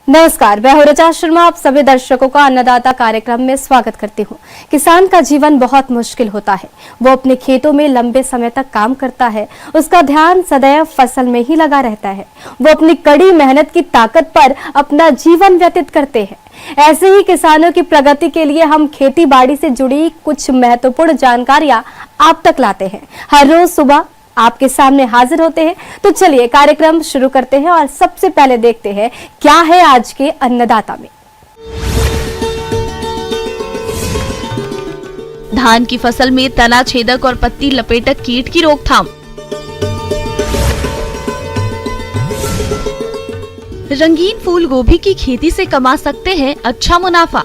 नमस्कार, मैं रचा शर्मा आप सभी दर्शकों का अन्नदाता कार्यक्रम में स्वागत करती हूं। किसान का जीवन बहुत मुश्किल होता है। वो अपने खेतों में लंबे समय तक काम करता है, उसका ध्यान सदैव फसल में ही लगा रहता है। वो अपनी कड़ी मेहनत की ताकत पर अपना जीवन व्यतीत करते हैं। ऐसे ही किसानों की प्रगति के लिए हम खेती बाड़ी से जुड़ी कुछ महत्वपूर्ण जानकारियां आप तक लाते हैं। हर रोज सुबह आपके सामने हाजिर होते हैं। तो चलिए कार्यक्रम शुरू करते हैं और सबसे पहले देखते हैं क्या है आज के अन्नदाता में। धान की फसल में तना छेदक और पत्ती लपेटक कीट की रोकथाम। रंगीन फूल गोभी की खेती से कमा सकते हैं अच्छा मुनाफा।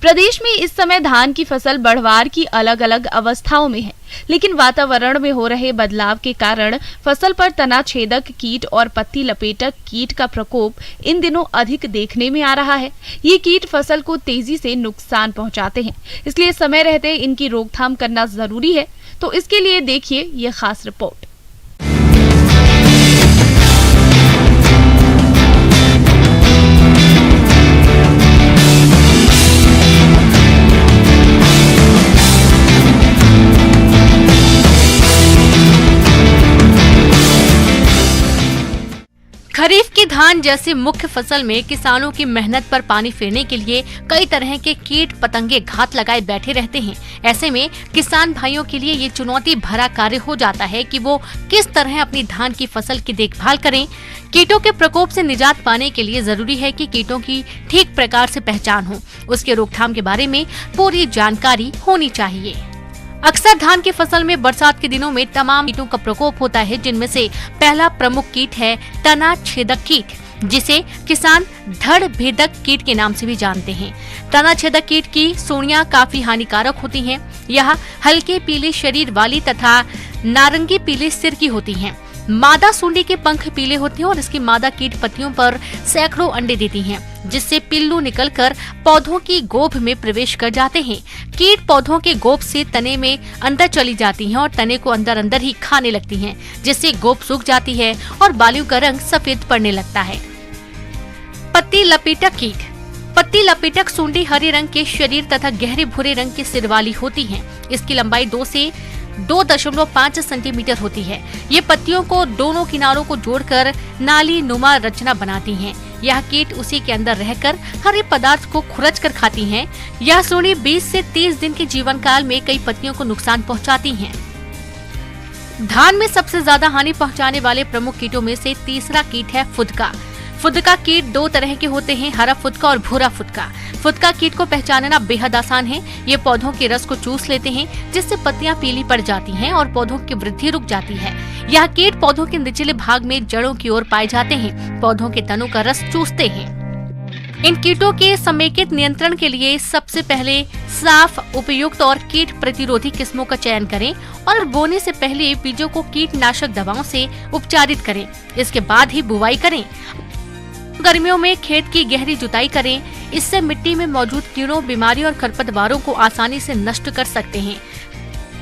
प्रदेश में इस समय धान की फसल बढ़वार की अलग अलग अवस्थाओं में है, लेकिन वातावरण में हो रहे बदलाव के कारण फसल पर तना छेदक कीट और पत्ती लपेटक कीट का प्रकोप इन दिनों अधिक देखने में आ रहा है। ये कीट फसल को तेजी से नुकसान पहुंचाते हैं, इसलिए समय रहते इनकी रोकथाम करना जरूरी है। तो इसके लिए देखिए ये खास रिपोर्ट। खरीफ की धान जैसी मुख्य फसल में किसानों की मेहनत पर पानी फेरने के लिए कई तरह के कीट पतंगे घात लगाए बैठे रहते हैं। ऐसे में किसान भाइयों के लिए ये चुनौती भरा कार्य हो जाता है कि वो किस तरह अपनी धान की फसल की देखभाल करें। कीटों के प्रकोप से निजात पाने के लिए जरूरी है कि कीटों की ठीक प्रकार से पहचान हो, उसके रोकथाम के बारे में पूरी जानकारी होनी चाहिए। अक्सर धान की फसल में बरसात के दिनों में तमाम कीटों का प्रकोप होता है, जिनमें से पहला प्रमुख कीट है तना छेदक कीट, जिसे किसान धड़ भेदक कीट के नाम से भी जानते हैं। तना छेदक कीट की सूंडियां काफी हानिकारक होती हैं। यह हल्के पीले शरीर वाली तथा नारंगी पीले सिर की होती हैं। मादा सूंडी के पंख पीले होते हैं और इसकी मादा कीट पत्तियों पर सैकड़ों अंडे देती हैं, जिससे पिल्लू निकलकर पौधों की गोभ में प्रवेश कर जाते हैं। कीट पौधों के गोभ से तने में अंदर चली जाती हैं और तने को अंदर अंदर ही खाने लगती हैं, जिससे गोभ सूख जाती है और बालियों का रंग सफेद पड़ने लगता है। पत्ती लपेटक कीट। पत्ती लपेटक सूंडी हरे रंग के शरीर तथा गहरे भूरे रंग के सिर वाली होती है। इसकी लंबाई 2 से 2.5 सेंटीमीटर होती है। ये पत्तियों को दोनों किनारों को जोड़कर नाली नुमा रचना बनाती हैं। यह कीट उसी के अंदर रहकर हरे पदार्थ को खुरच कर खाती हैं। यह सूंडी 20 से 30 दिन के जीवन काल में कई पत्तियों को नुकसान पहुंचाती हैं। धान में सबसे ज्यादा हानि पहुंचाने वाले प्रमुख कीटों में से तीसरा कीट है फुदका। फुदका कीट 2 तरह के होते हैं, हरा फुदका और भूरा फुदका। फुदका कीट को पहचानना बेहद आसान है। ये पौधों के रस को चूस लेते हैं, जिससे पत्तियां पीली पड़ जाती हैं और पौधों की वृद्धि रुक जाती है। यह कीट पौधों के निचले भाग में जड़ों की ओर पाए जाते हैं, पौधों के तनों का रस चूसते हैं। इन कीटों के समेकित नियंत्रण के लिए सबसे पहले साफ, उपयुक्त और कीट प्रतिरोधी किस्मों का चयन करें और बोने से पहले बीजों को कीटनाशक दवाओं से उपचारित करें। इसके बाद ही बुवाई करें। गर्मियों में खेत की गहरी जुताई करें। इससे मिट्टी में मौजूद कीड़ों, बीमारी और खरपतवारों को आसानी से नष्ट कर सकते हैं।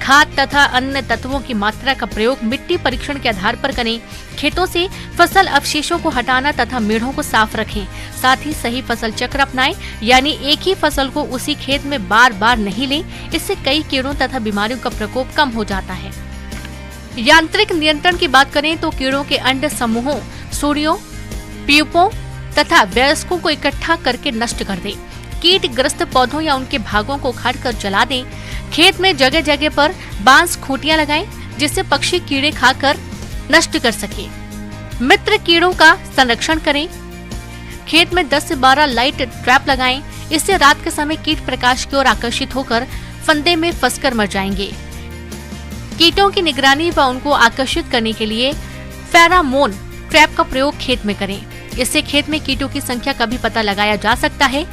खाद तथा अन्य तत्वों की मात्रा का प्रयोग मिट्टी परीक्षण के आधार पर करें। खेतों से फसल अवशेषों को हटाना तथा मेढ़ों को साफ रखें। साथ ही सही फसल चक्र अपनाएं, यानी एक ही फसल को उसी खेत में बार बार नहीं लें। इससे कई कीड़ों तथा बीमारियों का प्रकोप कम हो जाता है। यांत्रिक नियंत्रण की बात करें तो कीड़ों के अंड समूहों, सूड़ियों, प्यूपों तथा वयस्कों को इकट्ठा करके नष्ट कर दें। कीट ग्रस्त पौधों या उनके भागों को उखाड़कर जला दें। खेत में जगह जगह पर बांस खूंटियां लगाएं, जिससे पक्षी कीड़े खाकर नष्ट कर सके। मित्र कीड़ों का संरक्षण करें। खेत में 10 से 12 लाइट ट्रैप लगाएं। इससे रात के समय कीट प्रकाश की ओर आकर्षित होकर फंदे में फंसकर मर जाएंगे। कीटों की निगरानी व उनको आकर्षित करने के लिए फेरामोन ट्रैप का प्रयोग खेत में करें। इससे खेत में कीटों की संख्या का भी पता लगाया जा सकता है।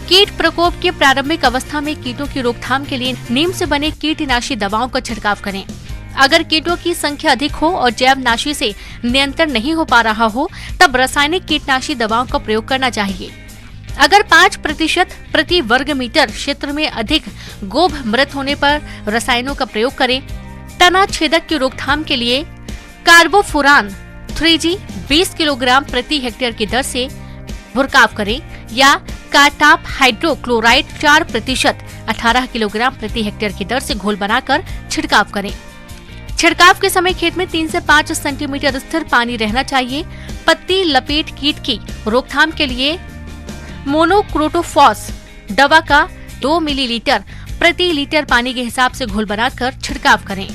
कीट प्रकोप की प्रारंभिक अवस्था में कीटों की रोकथाम के लिए नीम से बने कीटनाशी दवाओं का छिड़काव करें। अगर कीटों की संख्या अधिक हो और जैवनाशी से नियंत्रण नहीं हो पा रहा हो, तब रासायनिक कीटनाशी दवाओं का प्रयोग करना चाहिए। अगर 5% प्रति वर्ग मीटर क्षेत्र में अधिक गोभ मृत होने पर रसायनों का प्रयोग करें। तना छेदक की रोकथाम के लिए कार्बोफुरान 3G 20 किलोग्राम प्रति हेक्टेयर की दर से भुरकाव करें या कार्टाप हाइड्रोक्लोराइड 4% 18 किलोग्राम प्रति हेक्टेयर की दर से घोल बनाकर छिड़काव करें। छिड़काव के समय खेत में 3 से 5 सेंटीमीटर स्थिर पानी रहना चाहिए। पत्ती लपेट कीट की रोकथाम के लिए मोनोक्रोटोफॉस दवा का 2 मिलीलीटर प्रति लीटर पानी के हिसाब से घोल बनाकर छिड़काव करें।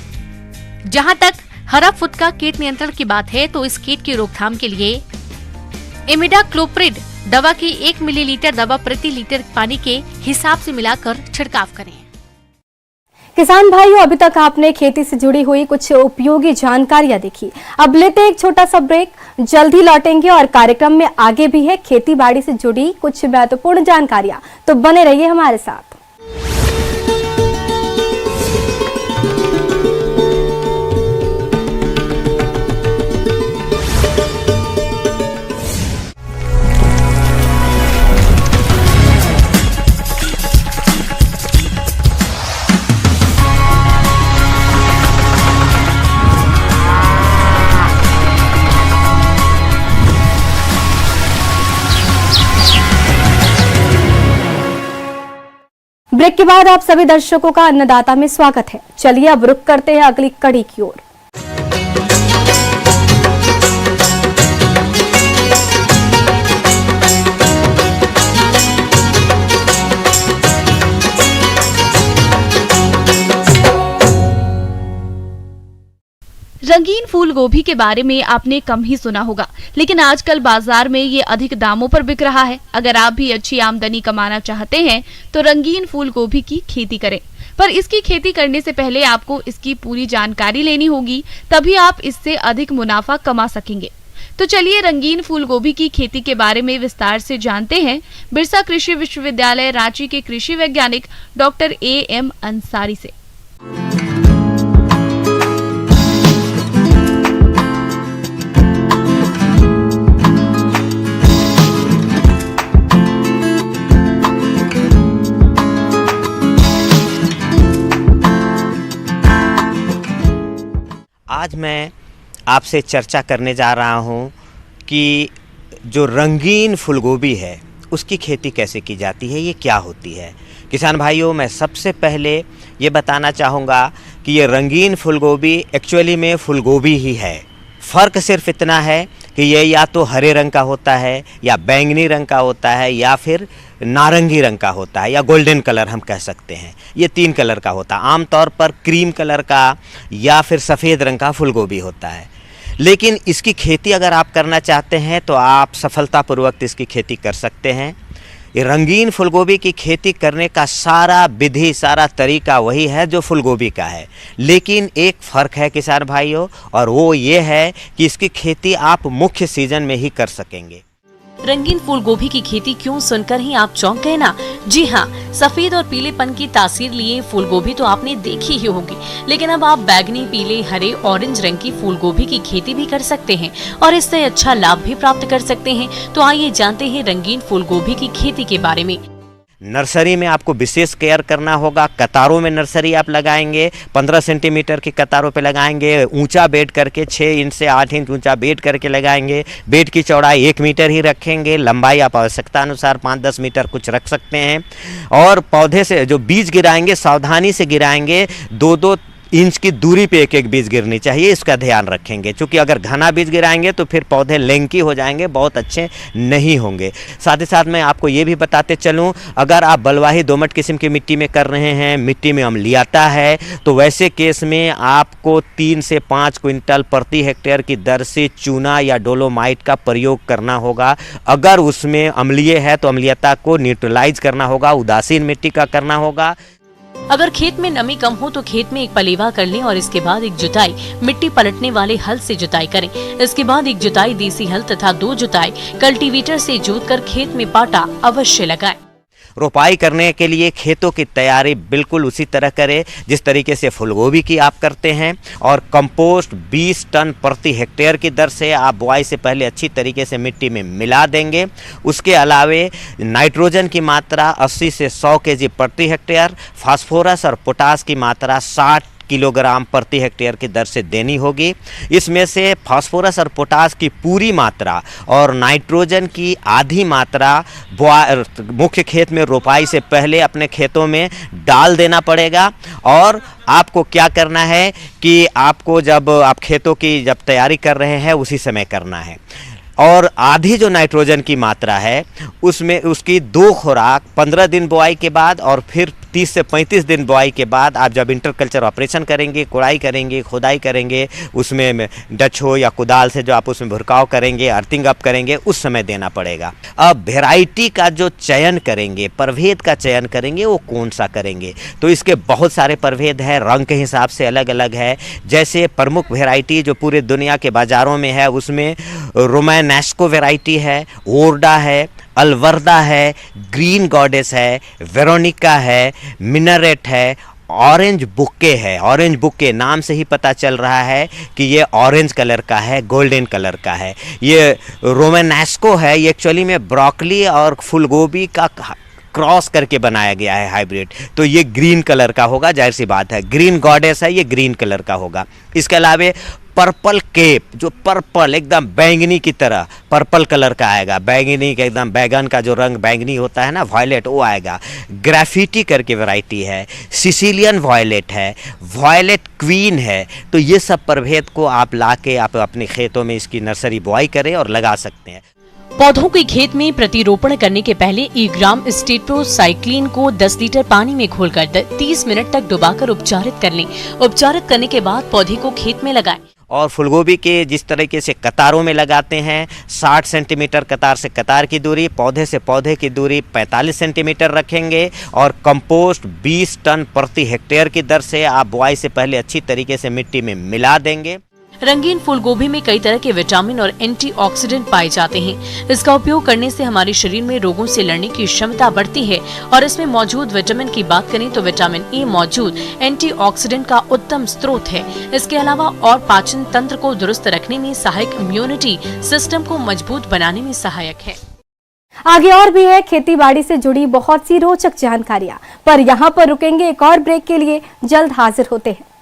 जहां तक हरा फुदका कीट नियंत्रण की बात है तो इस कीट की रोकथाम के लिए इमिडाक्लोप्रिड दवा की 1 मिलीलीटर दवा प्रति लीटर पानी के हिसाब से मिलाकर छिड़काव करें। किसान भाइयों, अभी तक आपने खेती से जुड़ी हुई कुछ उपयोगी जानकारियां देखी। अब लेते एक छोटा सा ब्रेक, जल्द ही लौटेंगे और कार्यक्रम में आगे भी है खेती बाड़ी से जुड़ी कुछ महत्वपूर्ण जानकारियां, तो बने रहिए हमारे साथ। ब्रेक के बाद आप सभी दर्शकों का अन्नदाता में स्वागत है। चलिए अब रुक करते हैं अगली कड़ी की ओर। रंगीन फूल गोभी के बारे में आपने कम ही सुना होगा, लेकिन आजकल बाजार में ये अधिक दामों पर बिक रहा है। अगर आप भी अच्छी आमदनी कमाना चाहते हैं तो रंगीन फूल गोभी की खेती करें, पर इसकी खेती करने से पहले आपको इसकी पूरी जानकारी लेनी होगी, तभी आप इससे अधिक मुनाफा कमा सकेंगे। तो चलिए रंगीन फूल गोभी की खेती के बारे में विस्तार से जानते हैं बिरसा कृषि विश्वविद्यालय रांची के कृषि वैज्ञानिक डॉक्टर AM अंसारी से। आज मैं आपसे चर्चा करने जा रहा हूं कि जो रंगीन फूलगोभी है उसकी खेती कैसे की जाती है, ये क्या होती है। किसान भाइयों, मैं सबसे पहले ये बताना चाहूँगा कि ये रंगीन फूलगोभी एक्चुअली में फूलगोभी ही है। फ़र्क सिर्फ इतना है कि ये या तो हरे रंग का होता है या बैंगनी रंग का होता है या फिर नारंगी रंग का होता है या गोल्डन कलर हम कह सकते हैं। ये 3 कलर का होता है। आमतौर पर क्रीम कलर का या फिर सफ़ेद रंग का फूलगोभी होता है। लेकिन इसकी खेती अगर आप करना चाहते हैं तो आप सफलतापूर्वक इसकी खेती कर सकते हैं। ये रंगीन फूलगोभी की खेती करने का सारा विधि, सारा तरीका वही है जो फूलगोभी का है, लेकिन एक फ़र्क है किसान भाइयों, और वो ये है कि इसकी खेती आप मुख्य सीजन में ही कर सकेंगे। रंगीन फूल गोभी की खेती क्यों सुनकर ही आप चौंक गए ना? जी हाँ, सफेद और पीलेपन की तासीर लिए फूल गोभी तो आपने देखी ही होगी, लेकिन अब आप बैगनी, पीले, हरे, ऑरेंज रंग की फूल गोभी की खेती भी कर सकते हैं और इससे अच्छा लाभ भी प्राप्त कर सकते हैं। तो आइए जानते हैं रंगीन फूल गोभी की खेती के बारे में। नर्सरी में आपको विशेष केयर करना होगा। कतारों में नर्सरी आप लगाएंगे, 15 सेंटीमीटर की कतारों पे लगाएंगे। ऊंचा बेड करके 6 इंच से 8 इंच ऊंचा बेड करके लगाएंगे। बेड की चौड़ाई 1 मीटर ही रखेंगे। लंबाई आप आवश्यकता अनुसार 5-10 मीटर कुछ रख सकते हैं। और पौधे से जो बीज गिराएंगे सावधानी से गिराएंगे। 2-2 इंच की दूरी पे एक बीज गिरनी चाहिए, इसका ध्यान रखेंगे, क्योंकि अगर घना बीज गिराएंगे तो फिर पौधे लैंकी हो जाएंगे, बहुत अच्छे नहीं होंगे। साथ ही साथ मैं आपको ये भी बताते चलूँ, अगर आप बलुआही दोमट किस्म की मिट्टी में कर रहे हैं, मिट्टी में अम्लीयता है, तो वैसे केस में आपको 3 से 5 क्विंटल प्रति हेक्टेयर की दर से चूना या डोलोमाइट का प्रयोग करना होगा। अगर उसमें अम्लीय है तो अम्लीयता को न्यूट्रलाइज करना होगा, उदासीन मिट्टी का करना होगा। अगर खेत में नमी कम हो तो खेत में एक पलेवा कर लें और इसके बाद एक जुताई मिट्टी पलटने वाले हल से जुताई करें। इसके बाद एक जुताई देसी हल तथा 2 जुताई कल्टीवेटर से जोतकर खेत में पाटा अवश्य लगाएं। रोपाई करने के लिए खेतों की तैयारी बिल्कुल उसी तरह करें जिस तरीके से फूलगोभी की आप करते हैं, और कंपोस्ट 20 टन प्रति हेक्टेयर की दर से आप बुआई से पहले अच्छी तरीके से मिट्टी में मिला देंगे। उसके अलावे नाइट्रोजन की मात्रा 80 से 100 केजी प्रति हेक्टेयर, फास्फोरस और पोटास की मात्रा 60 किलोग्राम प्रति हेक्टेयर की दर से देनी होगी। इसमें से फास्फोरस और पोटास की पूरी मात्रा और नाइट्रोजन की आधी मात्रा मुख्य खेत में रोपाई से पहले अपने खेतों में डाल देना पड़ेगा। और आपको क्या करना है कि आपको जब आप खेतों की जब तैयारी कर रहे हैं उसी समय करना है। और आधी जो नाइट्रोजन की मात्रा है उसमें उसकी 2 खुराक 15 दिन बुआई के बाद और फिर 30 से 35 दिन बुआई के बाद आप जब इंटरकल्चर ऑपरेशन करेंगे, कोड़ाई करेंगे, खुदाई करेंगे, उसमें डछो या कुदाल से जो आप उसमें भुरकाव करेंगे, अर्थिंग अप करेंगे, उस समय देना पड़ेगा। अब वेराइटी का जो चयन करेंगे, प्रभेद का चयन करेंगे, वो कौन सा करेंगे, तो इसके बहुत सारे प्रभेद हैं, रंग के हिसाब से अलग अलग है। जैसे प्रमुख वेराइटी जो पूरे दुनिया के बाज़ारों में है उसमें रोमानेस्को वेराइटी है, ओर्डा है, अलवर्दा है, ग्रीन गॉडेस है, वेरोनिका है, मिनरेट है, ऑरेंज बुके है। ऑरेंज बुके नाम से ही पता चल रहा है कि ये ऑरेंज कलर का है, गोल्डन कलर का है। ये रोमानेस्को है, ये एक्चुअली में ब्रोकली और फूलगोभी का क्रॉस करके बनाया गया है हाइब्रिड, तो ये ग्रीन कलर का होगा, जाहिर सी बात है। ग्रीन गॉडेस है, ये ग्रीन कलर का होगा। इसके अलावा पर्पल केप, जो पर्पल एकदम बैंगनी की तरह पर्पल कलर का आएगा, बैंगनी का एकदम बैगन का जो रंग बैंगनी होता है ना, वायलेट, वो आएगा। ग्राफिटी करके वैरायटी है, सिसिलियन वायलेट है, वायलेट क्वीन है। तो ये सब प्रभेद को आप लाके आप अपने खेतों में इसकी नर्सरी बुआई करें और लगा सकते हैं। पौधों के खेत में प्रतिरोपण करने के पहले 1 ग्राम स्टेट्रोसाइक्लिन को 10 लीटर पानी में घोलकर 30 मिनट तक डुबाकर उपचारित कर लें। उपचारित करने के बाद पौधे को खेत में लगाएं। और फूलगोभी के जिस तरीके से कतारों में लगाते हैं, 60 सेंटीमीटर कतार से कतार की दूरी, पौधे से पौधे की दूरी 45 सेंटीमीटर रखेंगे, और कंपोस्ट 20 टन प्रति हेक्टेयर की दर से आप बुआई से पहले अच्छी तरीके से मिट्टी में मिला देंगे। रंगीन फूलगोभी में कई तरह के विटामिन और एंटीऑक्सीडेंट पाए जाते हैं। इसका उपयोग करने से हमारे शरीर में रोगों से लड़ने की क्षमता बढ़ती है। और इसमें मौजूद विटामिन की बात करें तो विटामिन ए मौजूद एंटीऑक्सीडेंट का उत्तम स्रोत है। इसके अलावा और पाचन तंत्र को दुरुस्त रखने में सहायक, इम्यूनिटी सिस्टम को मजबूत बनाने में सहायक है। आगे और भी है खेती बाड़ी से जुड़ी बहुत सी रोचक जानकारियां, पर यहाँ पर रुकेंगे एक और ब्रेक के लिए, जल्द हाजिर होते हैं।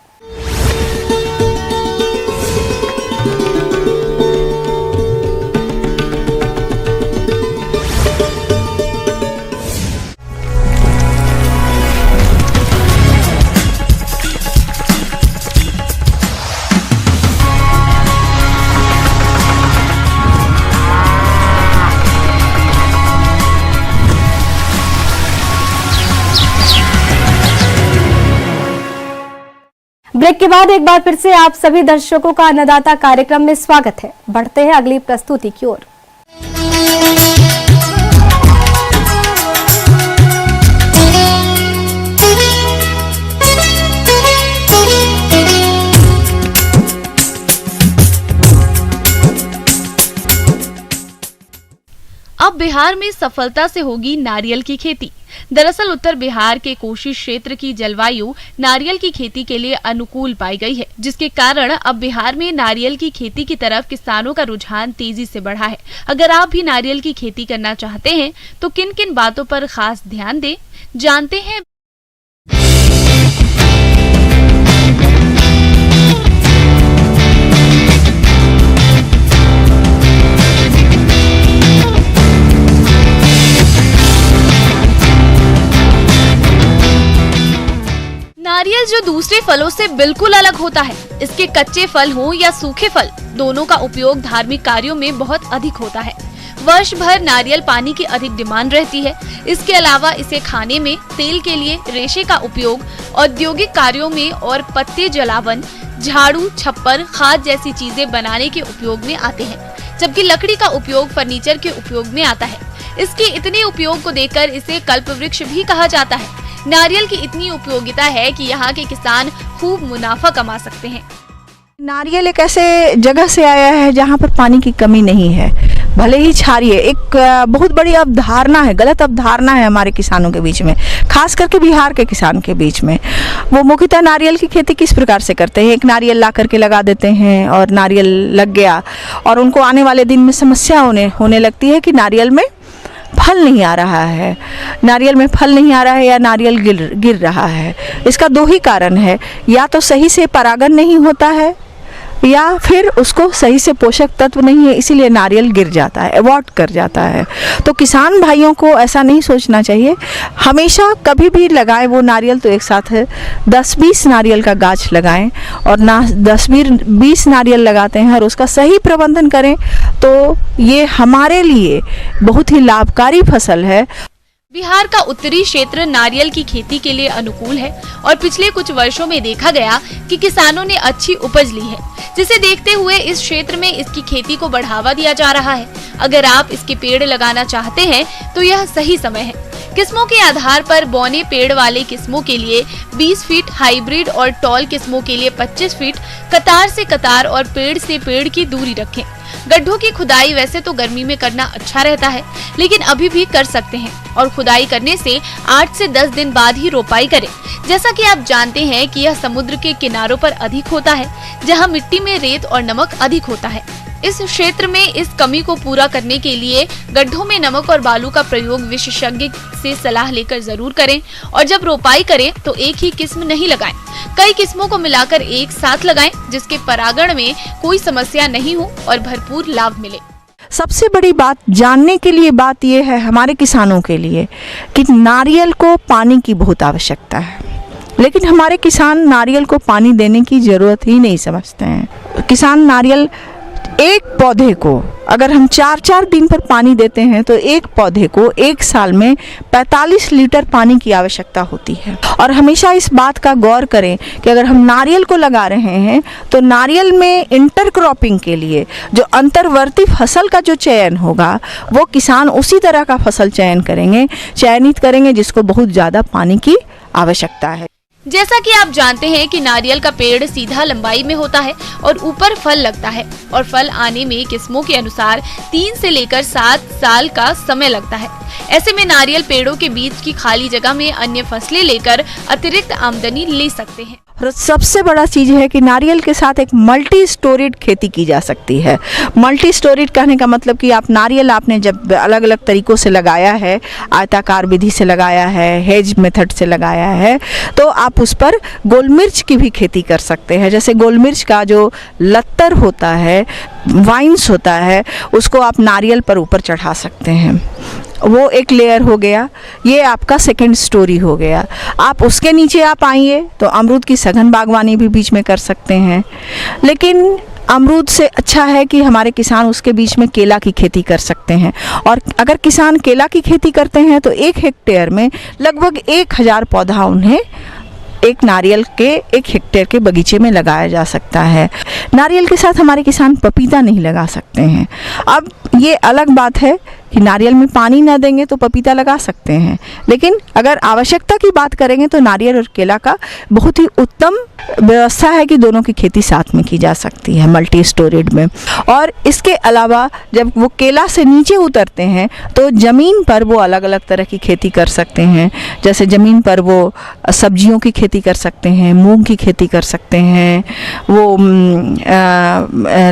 ब्रेक के बाद एक बार फिर से आप सभी दर्शकों का अन्नदाता कार्यक्रम में स्वागत है। बढ़ते हैं अगली प्रस्तुति की ओर। अब बिहार में सफलता से होगी नारियल की खेती। दरअसल उत्तर बिहार के कोशी क्षेत्र की जलवायु नारियल की खेती के लिए अनुकूल पाई गई है, जिसके कारण अब बिहार में नारियल की खेती की तरफ किसानों का रुझान तेजी से बढ़ा है। अगर आप भी नारियल की खेती करना चाहते हैं तो किन किन बातों पर खास ध्यान दें, जानते हैं। नारियल जो दूसरे फलों से बिल्कुल अलग होता है। इसके कच्चे फल हों या सूखे फल, दोनों का उपयोग धार्मिक कार्यों में बहुत अधिक होता है। वर्ष भर नारियल पानी की अधिक डिमांड रहती है। इसके अलावा इसे खाने में, तेल के लिए रेशे का उपयोग, औद्योगिक कार्यों में और पत्ते जलावन, झाड़ू, छप्पर, खाद जैसी चीजें बनाने के उपयोग में आते हैं, जबकि लकड़ी का उपयोग फर्नीचर के उपयोग में आता है। इसके इतने उपयोग को देखकर इसे कल्पवृक्ष भी कहा जाता है। नारियल की इतनी उपयोगिता है कि यहाँ के किसान खूब मुनाफा कमा सकते हैं। नारियल एक ऐसे जगह से आया है जहाँ पर पानी की कमी नहीं है। भले ही क्षारीय, एक बहुत बड़ी अवधारणा है, गलत अवधारणा है हमारे किसानों के बीच में, खास करके बिहार के किसान के बीच में। वो मुख्यतः नारियल की खेती किस प्रकार से करते हैं, एक नारियल ला करके लगा देते हैं और नारियल लग गया, और उनको आने वाले दिन में समस्या होने लगती है कि नारियल में फल नहीं आ रहा है, नारियल में फल नहीं आ रहा है या नारियल गिर रहा है। इसका दो ही कारण है, या तो सही से परागण नहीं होता है या फिर उसको सही से पोषक तत्व नहीं है, इसीलिए नारियल गिर जाता है, अबॉर्ट कर जाता है। तो किसान भाइयों को ऐसा नहीं सोचना चाहिए, हमेशा कभी भी लगाएं वो नारियल तो एक साथ है 10-20 नारियल का गाछ लगाएं, और ना 10-20 नारियल लगाते हैं और उसका सही प्रबंधन करें तो ये हमारे लिए बहुत ही लाभकारी फसल है। बिहार का उत्तरी क्षेत्र नारियल की खेती के लिए अनुकूल है और पिछले कुछ वर्षों में देखा गया कि किसानों ने अच्छी उपज ली है, जिसे देखते हुए इस क्षेत्र में इसकी खेती को बढ़ावा दिया जा रहा है। अगर आप इसके पेड़ लगाना चाहते हैं तो यह सही समय है। किस्मों के आधार पर बौने पेड़ वाले किस्मों के लिए 20 फीट, हाइब्रिड और टॉल किस्मों के लिए 25 फीट, कतार से कतार और पेड़ से पेड़ की दूरी रखें। गड्ढों की खुदाई वैसे तो गर्मी में करना अच्छा रहता है, लेकिन अभी भी कर सकते हैं और खुदाई करने से 8 से 10 दिन बाद ही रोपाई करें। जैसा कि आप जानते हैं कि यह समुद्र के किनारों पर अधिक होता है, जहां मिट्टी में रेत और नमक अधिक होता है। इस क्षेत्र में इस कमी को पूरा करने के लिए गड्ढों में नमक और बालू का प्रयोग विशेषज्ञ से सलाह लेकर जरूर करें, और जब रोपाई करें तो एक ही किस्म नहीं लगाएं, कई किस्मों को मिलाकर एक साथ लगाएं, जिसके परागण में कोई समस्या नहीं हो और भरपूर लाभ मिले। सबसे बड़ी बात जानने के लिए बात यह है हमारे किसानों के लिए कि नारियल को पानी की बहुत आवश्यकता है, लेकिन हमारे किसान नारियल को पानी देने की ज़रूरत ही नहीं समझते हैं। किसान नारियल एक पौधे को अगर हम 4-4 दिन पर पानी देते हैं तो एक पौधे को एक साल में 45 लीटर पानी की आवश्यकता होती है। और हमेशा इस बात का गौर करें कि अगर हम नारियल को लगा रहे हैं तो नारियल में इंटरक्रॉपिंग के लिए जो अंतर्वर्ती फसल का जो चयन होगा वो किसान उसी तरह का फसल चयनित करेंगे जिसको बहुत ज़्यादा पानी की आवश्यकता है। जैसा कि आप जानते हैं कि नारियल का पेड़ सीधा लंबाई में होता है और ऊपर फल लगता है, और फल आने में किस्मों के अनुसार 3 से लेकर 7 साल का समय लगता है। ऐसे में नारियल पेड़ों के बीच की खाली जगह में अन्य फसलें लेकर अतिरिक्त आमदनी ले सकते हैं। और सबसे बड़ा चीज़ है कि नारियल के साथ एक मल्टी स्टोरेड खेती की जा सकती है। मल्टी स्टोरेड कहने का मतलब कि आप नारियल आपने जब अलग अलग तरीक़ों से लगाया है, आयताकार विधि से लगाया है, हेज मेथड से लगाया है, तो आप उस पर गोल मिर्च की भी खेती कर सकते हैं। जैसे गोल मिर्च का जो लत्तर होता है, वाइन्स होता है, उसको आप नारियल पर ऊपर चढ़ा सकते हैं, वो एक लेयर हो गया, ये आपका सेकंड स्टोरी हो गया। आप उसके नीचे आप आइए तो अमरूद की सघन बागवानी भी बीच में कर सकते हैं, लेकिन अमरूद से अच्छा है कि हमारे किसान उसके बीच में केला की खेती कर सकते हैं। और अगर किसान केला की खेती करते हैं तो 1 हेक्टेयर में लगभग 1000 पौधा उन्हें एक नारियल के 1 हेक्टेयर के बगीचे में लगाया जा सकता है। नारियल के साथ हमारे किसान पपीता नहीं लगा सकते हैं। अब ये अलग बात है कि नारियल में पानी ना देंगे तो पपीता लगा सकते हैं, लेकिन अगर आवश्यकता की बात करेंगे तो नारियल और केला का बहुत ही उत्तम व्यवस्था है कि दोनों की खेती साथ में की जा सकती है मल्टी स्टोरेज में। और इसके अलावा जब वो केला से नीचे उतरते हैं तो ज़मीन पर वो अलग अलग तरह की खेती कर सकते हैं। जैसे ज़मीन पर वो सब्जियों की खेती कर सकते हैं, मूंग की खेती कर सकते हैं, वो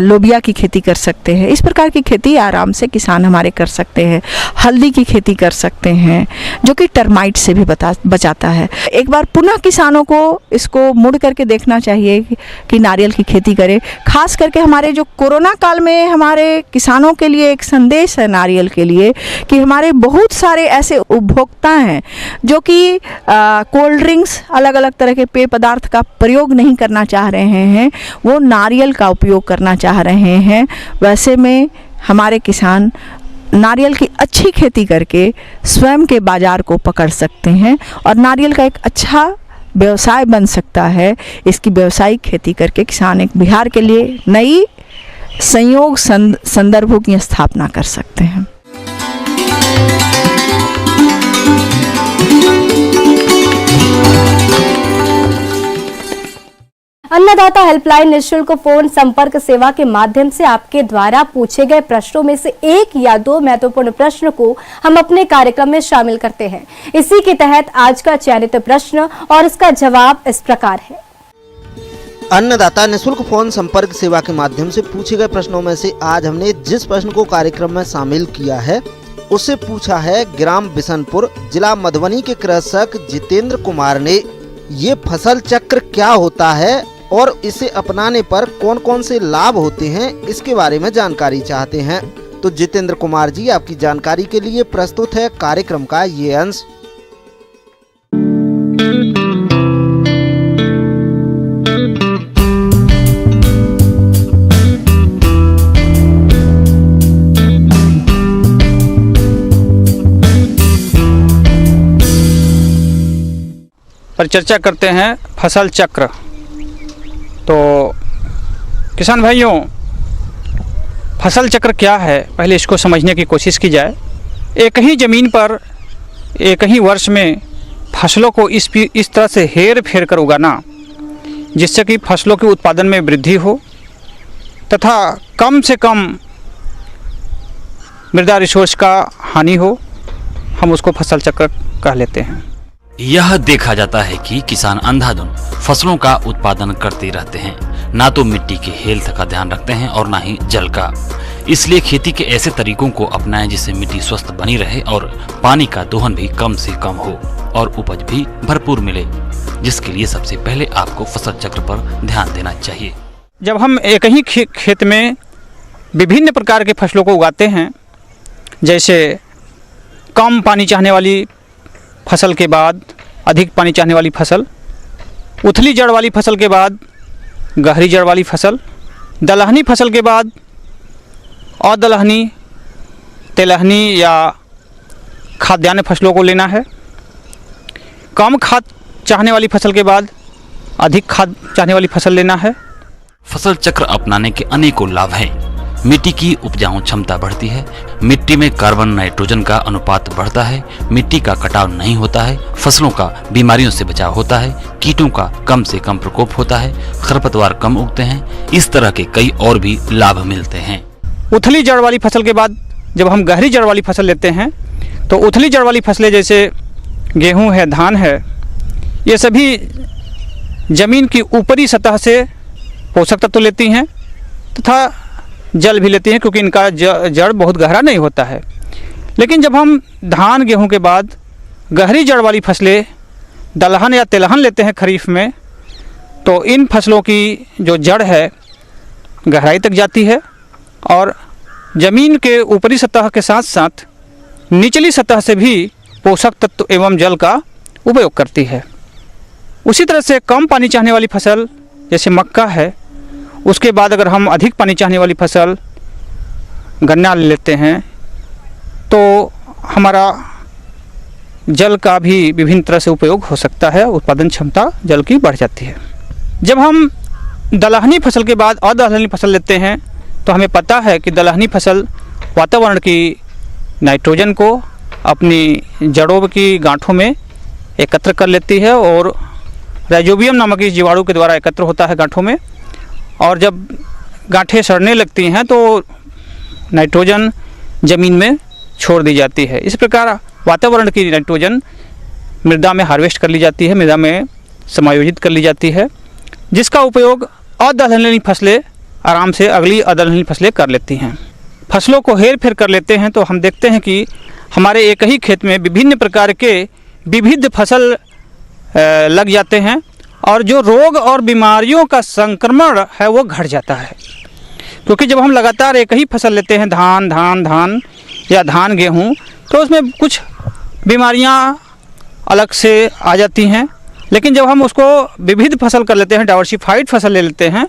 लोबिया की खेती कर सकते हैं। इस प्रकार की खेती आराम से किसान हमारे कर सकते हैं। हल्दी की खेती कर सकते हैं जो कि टर्माइट से भी बचाता है। एक बार पुनः किसानों को इसको मुड़ करके देखना चाहिए कि नारियल की खेती करें। खास करके हमारे जो कोरोना काल में हमारे किसानों के लिए एक संदेश है नारियल के लिए कि हमारे बहुत सारे ऐसे उपभोक्ता हैं जो कि कोल्ड ड्रिंक्स, अलग अलग तरह के पेय पदार्थ का प्रयोग नहीं करना चाह रहे हैं, वो नारियल का उपयोग करना चाह रहे हैं। वैसे में हमारे किसान नारियल की अच्छी खेती करके स्वयं के बाज़ार को पकड़ सकते हैं और नारियल का एक अच्छा व्यवसाय बन सकता है। इसकी व्यावसायिक खेती करके किसान एक बिहार के लिए नई संयोग संदर्भों की स्थापना कर सकते हैं। अन्नदाता हेल्पलाइन निःशुल्क फोन संपर्क सेवा के माध्यम से आपके द्वारा पूछे गए प्रश्नों में से एक या दो महत्वपूर्ण प्रश्न को हम अपने कार्यक्रम में शामिल करते हैं। इसी के तहत आज का चयनित प्रश्न और इसका जवाब इस प्रकार है। अन्नदाता निःशुल्क फोन संपर्क सेवा के माध्यम से पूछे गए प्रश्नों में से आज हमने जिस प्रश्न को कार्यक्रम में शामिल किया है उससे पूछा है ग्राम बिशनपुर जिला मधुबनी के कृषक जितेंद्र कुमार ने, ये फसल चक्र क्या होता है और इसे अपनाने पर कौन कौन से लाभ होते हैं, इसके बारे में जानकारी चाहते हैं। तो जितेंद्र कुमार जी, आपकी जानकारी के लिए प्रस्तुत है कार्यक्रम का ये अंश। पर चर्चा करते हैं फसल चक्र। तो किसान भाइयों, फसल चक्र क्या है, पहले इसको समझने की कोशिश की जाए। एक ही ज़मीन पर एक ही वर्ष में फसलों को इस तरह से हेर फेर कर उगाना जिससे कि फसलों के उत्पादन में वृद्धि हो तथा कम से कम मृदा रिसोर्स का हानि हो, हम उसको फसल चक्र कह लेते हैं। यह देखा जाता है कि किसान अंधाधुंध फसलों का उत्पादन करते रहते हैं, ना तो मिट्टी के हेल्थ का ध्यान रखते हैं और ना ही जल का। इसलिए खेती के ऐसे तरीकों को अपनाएं जिससे मिट्टी स्वस्थ बनी रहे और पानी का दोहन भी कम से कम हो और उपज भी भरपूर मिले, जिसके लिए सबसे पहले आपको फसल चक्र पर ध्यान देना चाहिए। जब हम एक ही खेत में विभिन्न प्रकार के फसलों को उगाते हैं, जैसे कम पानी चाहने वाली फसल के बाद अधिक पानी चाहने वाली फसल, उथली जड़ वाली फसल के बाद गहरी जड़ वाली फसल, दलहनी फसल के बाद अदलहनी, तेलहनी या खाद्यान्न फसलों को लेना है। कम खाद चाहने वाली फसल के बाद अधिक खाद चाहने वाली फसल लेना है। फसल चक्र अपनाने के अनेकों लाभ हैं। मिट्टी की उपजाऊ क्षमता बढ़ती है, मिट्टी में कार्बन नाइट्रोजन का अनुपात बढ़ता है, मिट्टी का कटाव नहीं होता है, फसलों का बीमारियों से बचाव होता है, कीटों का कम से कम प्रकोप होता है, खरपतवार कम उगते हैं। इस तरह के कई और भी लाभ मिलते हैं। उथली जड़ वाली फसल के बाद जब हम गहरी जड़ वाली फसल लेते हैं तो उथली जड़ वाली फसलें जैसे गेहूँ है, धान है, ये सभी जमीन की ऊपरी सतह से पोषक तत्व लेती हैं तथा जल भी लेती हैं, क्योंकि इनका जड़ बहुत गहरा नहीं होता है। लेकिन जब हम धान गेहूं के बाद गहरी जड़ वाली फसलें दलहन या तेलहन लेते हैं खरीफ में, तो इन फसलों की जो जड़ है गहराई तक जाती है और ज़मीन के ऊपरी सतह के साथ साथ निचली सतह से भी पोषक तत्व एवं जल का उपयोग करती है। उसी तरह से कम पानी चाहने वाली फसल जैसे मक्का है, उसके बाद अगर हम अधिक पानी चाहने वाली फसल गन्ना ले लेते हैं तो हमारा जल का भी विभिन्न तरह से उपयोग हो सकता है, उत्पादन क्षमता जल की बढ़ जाती है। जब हम दलहनी फसल के बाद अदलहनी फसल लेते हैं तो हमें पता है कि दलहनी फसल वातावरण की नाइट्रोजन को अपनी जड़ों की गांठों में एकत्र कर लेती है और राइजोबियम नामक इस जीवाणु के द्वारा एकत्र होता है गांठों में, और जब गांठें सड़ने लगती हैं तो नाइट्रोजन ज़मीन में छोड़ दी जाती है। इस प्रकार वातावरण की नाइट्रोजन मृदा में हार्वेस्ट कर ली जाती है, मृदा में समायोजित कर ली जाती है, जिसका उपयोग अदलहनी फसलें आराम से अगली अदलहनी फसलें कर लेती हैं। फसलों को हेर फेर कर लेते हैं तो हम देखते हैं कि हमारे एक ही खेत में विभिन्न प्रकार के विविध फसल लग जाते हैं और जो रोग और बीमारियों का संक्रमण है वो घट जाता है। क्योंकि जब हम लगातार एक ही फसल लेते हैं, धान या धान गेहूँ, तो उसमें कुछ बीमारियां अलग से आ जाती हैं। लेकिन जब हम उसको विविध फसल कर लेते हैं, डाइवर्सिफाइड फसल ले लेते हैं,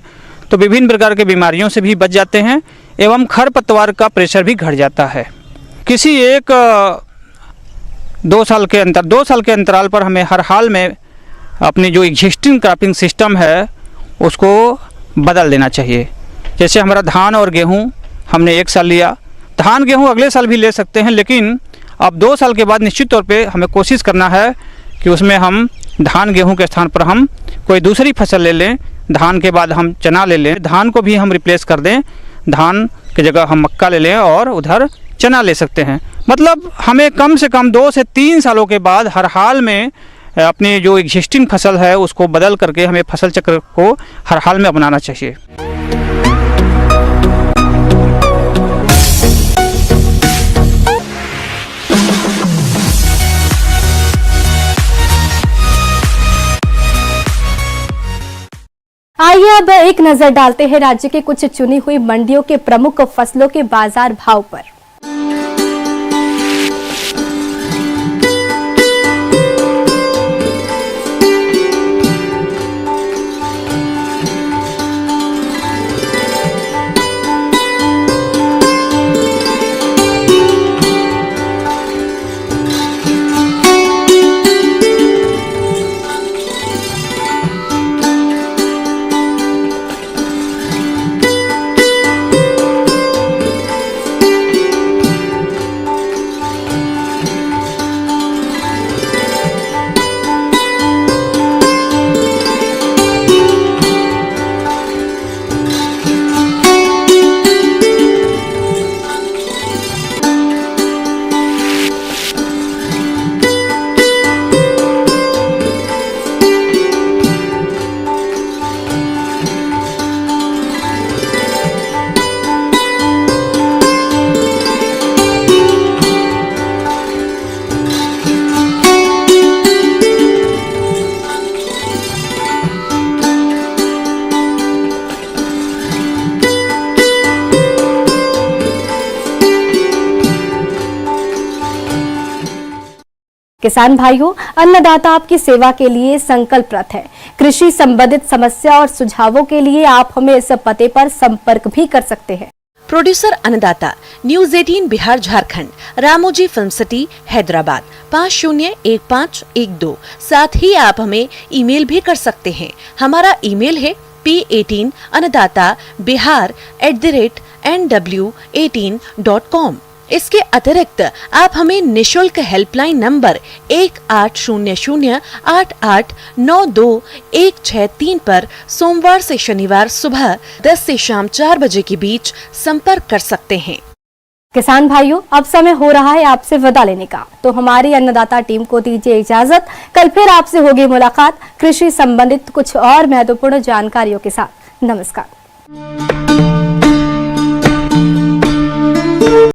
तो विभिन्न प्रकार के बीमारियों से भी बच जाते हैं एवं खरपतवार का प्रेशर भी घट जाता है। किसी एक 2 साल के अंतराल पर हमें हर हाल में अपनी जो एग्जिस्टिंग क्रॉपिंग सिस्टम है उसको बदल देना चाहिए। जैसे हमारा धान और गेहूं हमने एक साल लिया, धान गेहूं अगले साल भी ले सकते हैं, लेकिन अब 2 साल के बाद निश्चित तौर पे हमें कोशिश करना है कि उसमें हम धान गेहूं के स्थान पर हम कोई दूसरी फसल ले लें धान के बाद हम चना ले लें, धान को भी हम रिप्लेस कर दें, धान की जगह हम मक्का ले लें और उधर चना ले सकते हैं। मतलब हमें कम से कम 2 से 3 सालों के बाद हर हाल में अपनी जो एग्जिस्टिंग फसल है उसको बदल करके हमें फसल चक्र को हर हाल में अपनाना चाहिए। आइए अब एक नजर डालते हैं राज्य के कुछ चुनी हुई मंडियों के प्रमुख फसलों के बाजार भाव पर। किसान भाइयों, अन्नदाता आपकी सेवा के लिए संकल्परत है। कृषि संबंधित समस्या और सुझावों के लिए आप हमें इस पते पर संपर्क भी कर सकते हैं। प्रोड्यूसर अन्नदाता, news 18 Bihar Jharkhand, Ramoji film city, Hyderabad 501512। साथ ही आप हमें ईमेल भी कर सकते हैं। हमारा ईमेल है p18annadatabihar@nw18.com। इसके अतिरिक्त आप हमें निशुल्क हेल्पलाइन नंबर 1800889216 पर सोमवार से शनिवार सुबह 10 से शाम 4 बजे के बीच संपर्क कर सकते हैं। किसान भाइयों, अब समय हो रहा है आपसे विदा लेने का, तो हमारी अन्नदाता टीम को दीजिए इजाजत। कल फिर आपसे होगी मुलाकात कृषि संबंधित कुछ और महत्वपूर्ण जानकारियों के साथ। नमस्कार।